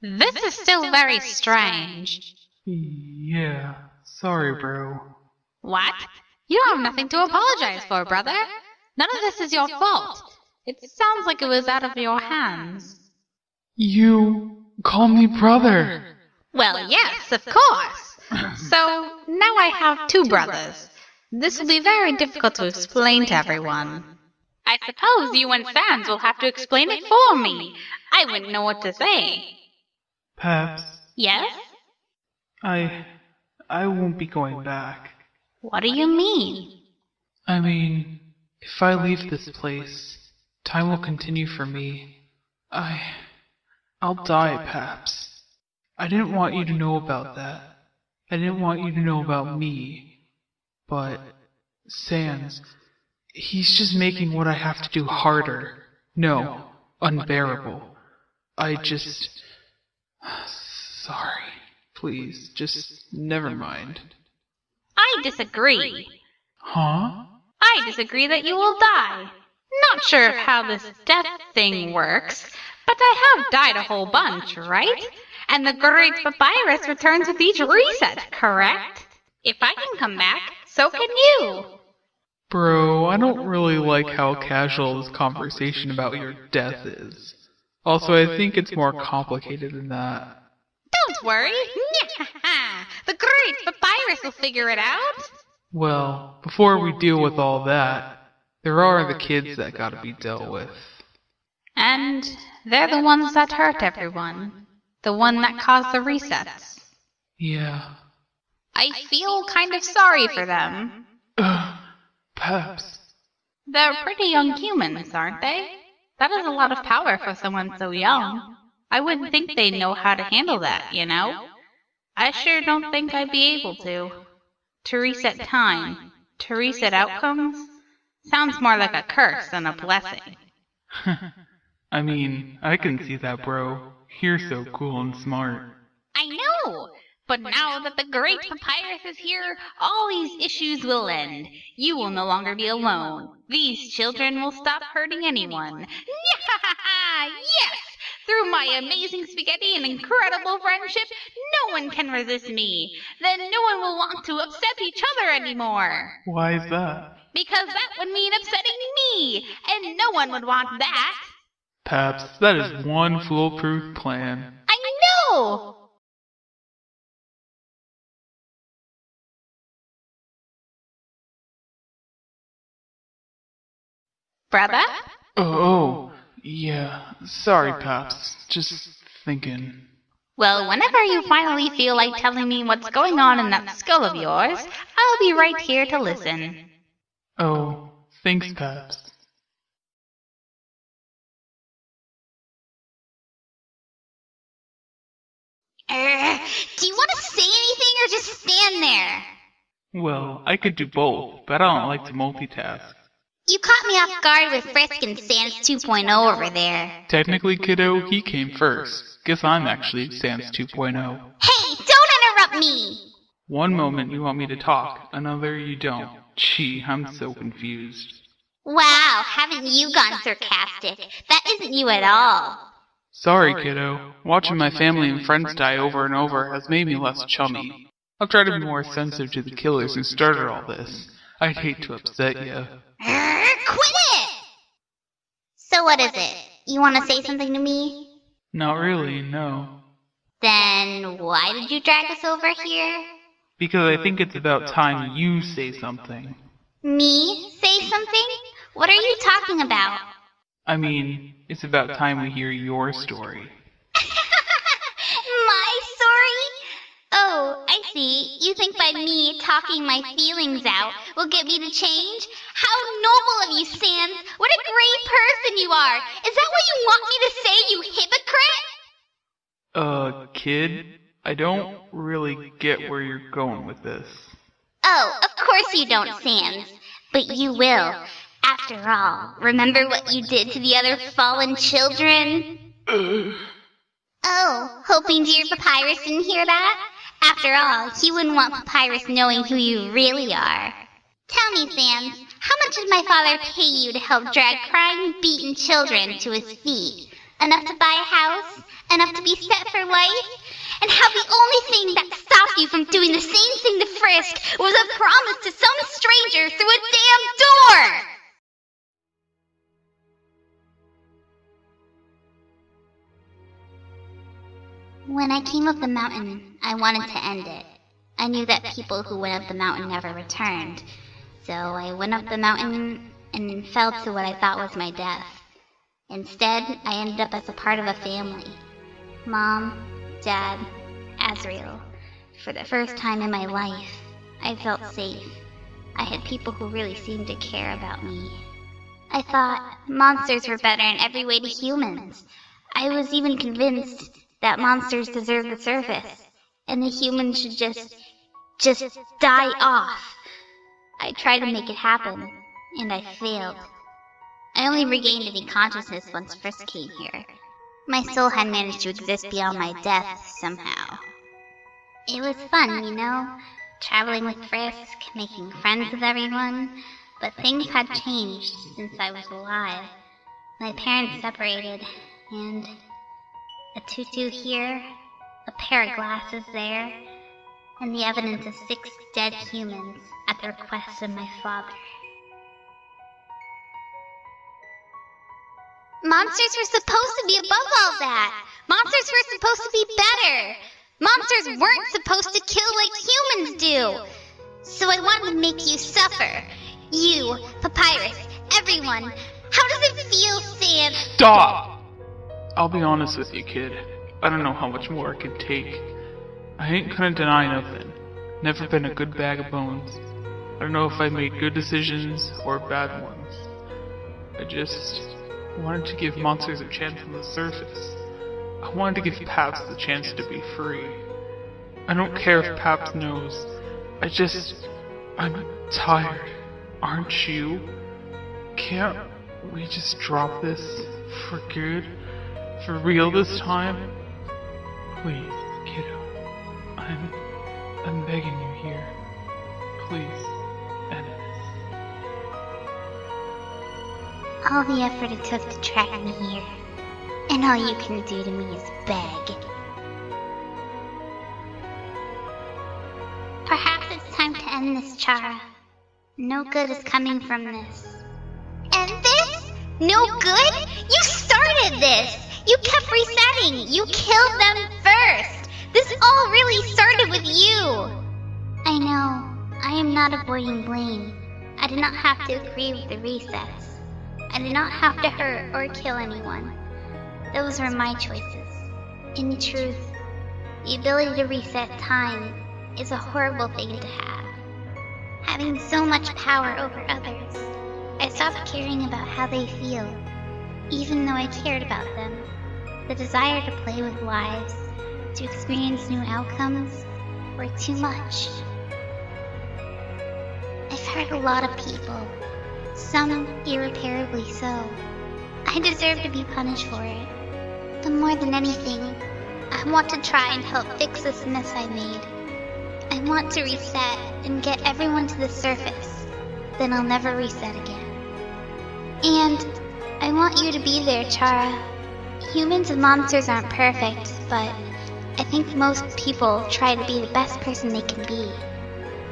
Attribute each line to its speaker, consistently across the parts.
Speaker 1: This is still very strange.
Speaker 2: Yeah, sorry, bro.
Speaker 1: What? You have nothing to apologize for, brother. None of this is your fault. It sounds like it was out of your hands.
Speaker 2: You call me brother.
Speaker 1: Well, yes, of course. So, now I have two brothers. This will be very difficult to explain to everyone. I suppose you and Sans will have to explain it for me. I wouldn't know what to say.
Speaker 2: Paps.
Speaker 1: Yes?
Speaker 2: I won't be going back.
Speaker 1: What do you mean?
Speaker 2: I mean, if I leave this place, time will continue for me. I'll die, Paps. I didn't want you to know about that. I didn't want you to know about me. But, Sans, he's just making what I have to do harder. No, unbearable. Sorry. Please, just never mind.
Speaker 1: I disagree.
Speaker 2: Huh?
Speaker 1: I disagree that you will die. Not sure of how this death thing works, but I have died a whole bunch, right? And the Great Papyrus returns with each reset, correct? If I can come back, so can you.
Speaker 2: Bro, I don't really like how casual this conversation about your death is. Also, I think it's more complicated than that.
Speaker 1: Don't worry. The Great Papyrus will figure it out.
Speaker 2: Well, before we deal with all that, there are the kids that gotta be dealt with.
Speaker 1: And they're the ones that hurt everyone. The one that caused the resets.
Speaker 2: Yeah.
Speaker 1: I feel kind of sorry for them.
Speaker 2: Paps.
Speaker 1: They're pretty young humans, aren't they? That is a lot of power for someone so young. I wouldn't think they'd know how to handle that, you know? I sure don't think I'd be able to. To reset time, to reset outcomes, sounds more like a curse than a blessing.
Speaker 2: I mean, I can see that, bro. You're so cool and smart.
Speaker 1: I know! But now that the Great Papyrus is here, all these issues will end. You will no longer be alone. These children will stop hurting anyone. Yes! Through my amazing spaghetti and incredible friendship, no one can resist me. Then no one will want to upset each other anymore.
Speaker 2: Why is that?
Speaker 1: Because that would mean upsetting me, and no one would want that.
Speaker 2: Paps, that is one foolproof plan.
Speaker 1: I know! Brother?
Speaker 2: Oh, yeah. Sorry, Paps. Just thinking.
Speaker 1: Well, whenever you finally feel like telling me what's going on in that skull of yours, I'll be right here to listen.
Speaker 2: Oh, thanks, Paps.
Speaker 1: Do you want to say anything or just stand there?
Speaker 2: Well, I could do both, but I don't like to multitask.
Speaker 1: You caught me off guard with Frisk and Sans 2.0 over there.
Speaker 2: Technically, kiddo, he came first. Guess I'm actually Sans 2.0.
Speaker 1: Hey, don't interrupt me!
Speaker 2: One moment you want me to talk, another you don't. Gee, I'm so confused.
Speaker 1: Wow, haven't you gone sarcastic? That isn't you at all.
Speaker 2: Sorry, kiddo. Watching my family and friends die over and over has made me less chummy. I'll try to be more sensitive to the killers who started all this. I'd hate to upset you.
Speaker 1: Quit it! So what is it? You want to say something to me?
Speaker 2: Not really, no.
Speaker 1: Then why did you drag us over here?
Speaker 2: Because I think it's about time you say something.
Speaker 1: Me? Say something? What are you talking about?
Speaker 2: I mean, it's about time we hear your story.
Speaker 1: My story? Oh, I see. You think by me talking my feelings out will get me to change? How noble of you, Sans! What a great person you are! Is that what you want me to say, you hypocrite?
Speaker 2: Kid? I don't really get where you're going with this.
Speaker 1: Oh, of course you don't, Sans. But you will. After all, remember what you did to the other fallen children? Oh, hoping dear Papyrus didn't hear that? After all, he wouldn't want Papyrus knowing who you really are. Tell me, Sans, how much did my father pay you to help drag crying, beaten children to his feet? Enough to buy a house?
Speaker 3: enough to be set for life, and how the only thing that stopped you from doing the same thing to Frisk was a promise to some stranger through a damn door! When I came up the mountain, I wanted to end it. I knew that people who went up the mountain never returned, so I went up the mountain and fell to what I thought was my death. Instead, I ended up as a part of a family. Mom, Dad, Azrael. For the first time in my life, I felt safe. I had people who really seemed to care about me. I thought monsters were better in every way to humans. I was even convinced that monsters deserve the surface, and the humans should just die off. I tried to make it happen, and I failed. I only regained any consciousness once Frisk came here. My soul had managed to exist beyond my death somehow. It was fun, you know, traveling with Frisk, making friends with everyone, but things had changed since I was alive. My parents separated, and a tutu here, a pair of glasses there, and the evidence of 6 dead humans at the request of my father. Monsters were supposed to be above all that! Monsters were supposed to be better! Monsters weren't supposed to kill like humans do! So I wanted to make you suffer. You, Papyrus, everyone. How does it feel, Sam?
Speaker 2: Stop! I'll be honest with you, kid. I don't know how much more I can take. I ain't gonna deny nothing. Never been a good bag of bones. I don't know if I made good decisions or bad ones. I just wanted to give monsters a chance on the surface. I wanted to give Paps the chance to be free. I don't care if Paps knows. I'm tired. Aren't you? Can't we just drop this for good? For real this time? Please, kiddo. I'm begging you here. Please, end this.
Speaker 3: All the effort it took to track me here, and all you can do to me is beg. Perhaps it's time to end this, Chara. No good is coming from this. End this? No good? You started this! You kept resetting! You killed them first! This all really started with you! I know. I am not avoiding blame. I did not have to agree with the resets. I did not have to hurt or kill anyone. Those were my choices. In truth, the ability to reset time is a horrible thing to have. Having so much power over others, I stopped caring about how they feel, even though I cared about them. The desire to play with lives, to experience new outcomes, were too much. I've hurt a lot of people, some irreparably so. I deserve to be punished for it. But more than anything, I want to try and help fix this mess I made. I want to reset and get everyone to the surface. Then I'll never reset again. And I want you to be there, Chara. Humans and monsters aren't perfect, but I think most people try to be the best person they can be.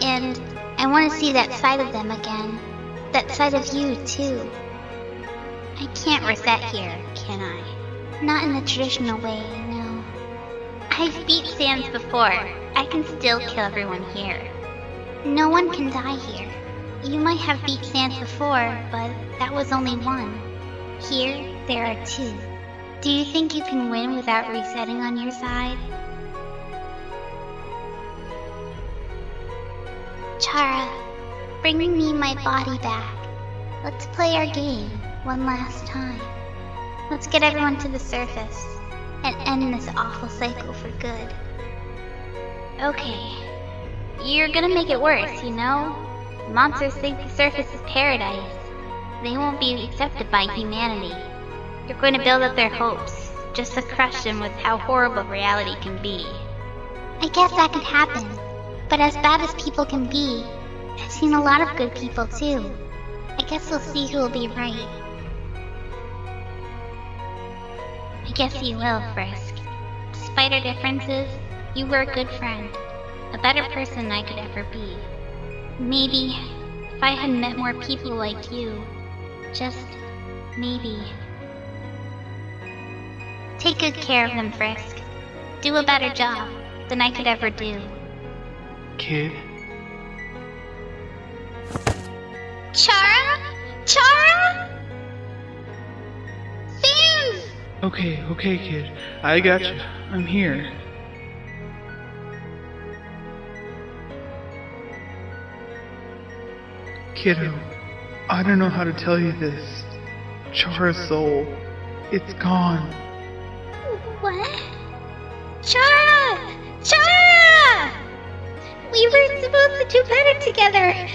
Speaker 3: And I want to see that side of them again. That side of you, too. I can't reset here, can I? Not in the traditional way, no. I've beat Sans before. I can still kill everyone here. No one can die here. You might have beat Sans before, but that was only one. Here, there are 2. Do you think you can win without resetting on your side? Chara, bring me my body back. Let's play our game one last time. Let's get everyone to the surface and end this awful cycle for good. Okay. You're gonna make it worse, you know? Monsters think the surface is paradise. They won't be accepted by humanity. You're going to build up their hopes, just to crush them with how horrible reality can be. I guess that could happen. But as bad as people can be, I've seen a lot of good people too. I guess we'll see who will be right. I guess you will, Frisk. Despite our differences, you were a good friend. A better person I could ever be. Maybe if I had met more people like you, just maybe. Take good care of them, Frisk. Do a better job than I could ever do.
Speaker 2: Kid?
Speaker 3: Chara? Chara? Sans!
Speaker 2: Okay, kid. I got you. I'm here. Kiddo, I don't know how to tell you this. Chara's soul, it's gone.
Speaker 3: What? Chara! Chara! We were supposed to do better together.